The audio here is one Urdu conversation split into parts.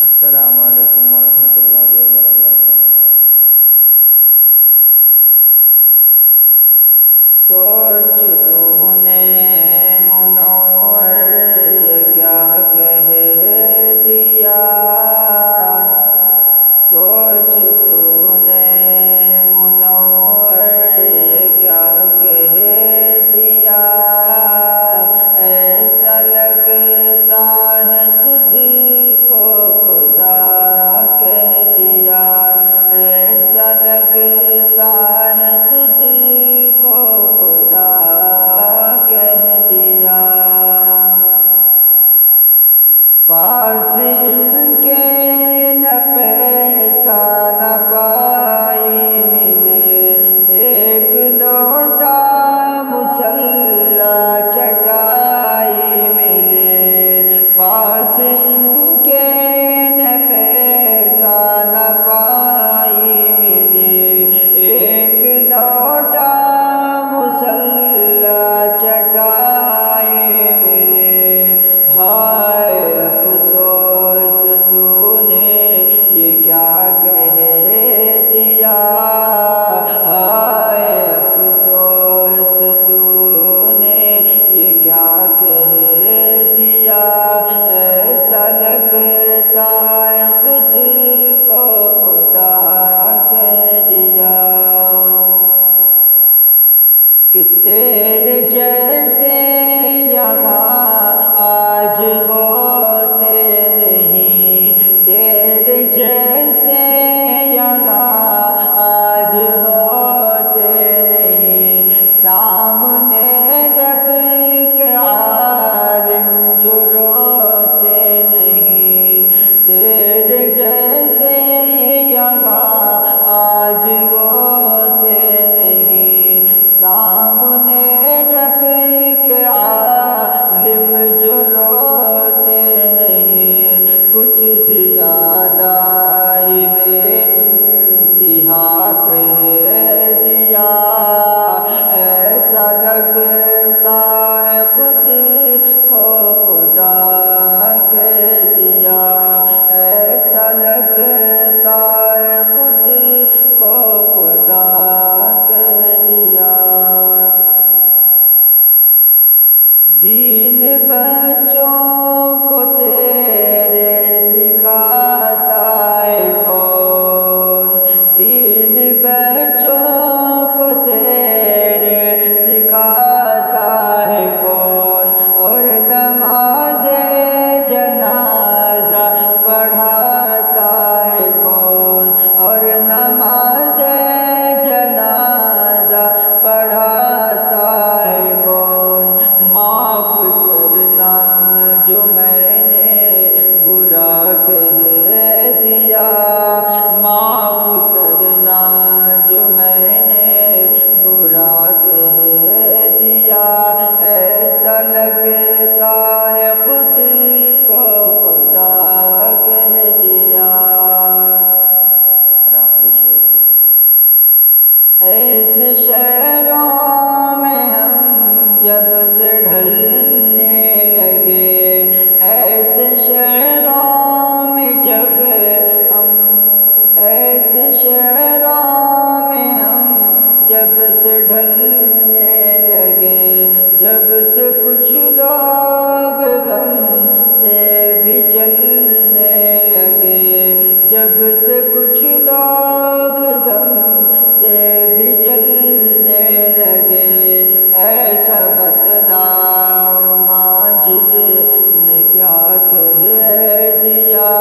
السلام علیکم ورحمۃ اللہ وبرکاتہ۔ سوچ تو نے منور یہ کیا کہہ دیا، سوچ تو نے منور یہ کیا کہہ دیا، ایسا لگتا ہے خود کو خدا کہہ دیا، ایسا لگتا ہے خود کو خدا کہہ دیا۔ پاس ان کے نہ پیسہ نہ پائی ملے، ایک لوٹا مسلح چٹائی ملے، پاس ان کے نہ پیسہ نہ پائی ملے، ایک لوٹا مسلح چٹائی ملے۔ ہائے افسوس تو نے یہ کیا کہہ دیا، ہائے افسوس تو نے یہ کیا کہہ دیا، ایسا لگتا ہے خود کو خدا کہہ دیا۔ کہ تیرے جیسے یہاں آج ہوتے نہیں، تیرے جیسے یہاں آج ہوتے نہیں، سامنے رب کے عالم جو روتے نہیں، تیرے جیسے یہاں آج ہوتے نہیں، سامنے رب کے عالم جو روتے نہیں، کچھ زیادہ ہی بے انتہا کہہ دیا، ایسا لگتا ہے خود کو خدا کہہ دیا، ایسا لگتا ہے خود کو خدا کہہ دیا۔ دین بچوں کو تیرے سکھاتا ہے کون، دین بچوں کو تیرے سکھاتا ہے کون، اور نماز جنازہ پڑھاتا ہے کون، اور نماز جنازہ پڑھاتا ہے کون، معاف کرنا جو میں نے برا کہہ دیا، معاف کرنا جو میں نے برا کہہ دیا، ایسا لگتا ہے خود کو خدا کہہ دیا۔ اور آخری شعر، ایسے شہروں میں ہم جب سے ڈھلنے لگے، ایسے شہروں میں جب ہم، ایسے شہروں میں ہم جب سے ڈھلنے لگے، جب سے کچھ لوگ غم سے بھی جلنے لگے، جب سے کچھ لوگ غم سے بھی جلنے لگے، ایسا بتلاؤ ماجد نے کیا کہہ دیا،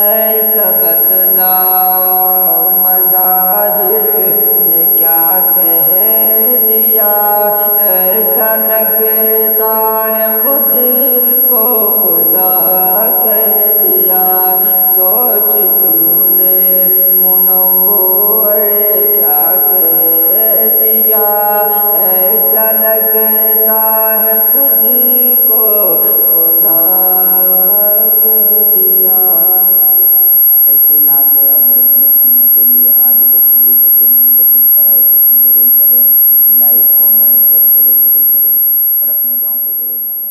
ایسا بتلاؤ مظاہر نے کیا کہہ دیا، ایسا لگتا ہے خود کو خدا کہہ دیا، سوچ تو نے منور کیا کہہ دیا، ایسا لگتا ہے خود کو خدا کہہ دیا۔ ایسی نعتیں اور نظمیں سننے کے لیے عادل شیری کے چینل کو سبسکرائب ضرور کریں، لائک کامنٹ اور شیئر ضرور کریں، اور اپنے گاؤں سے ضرور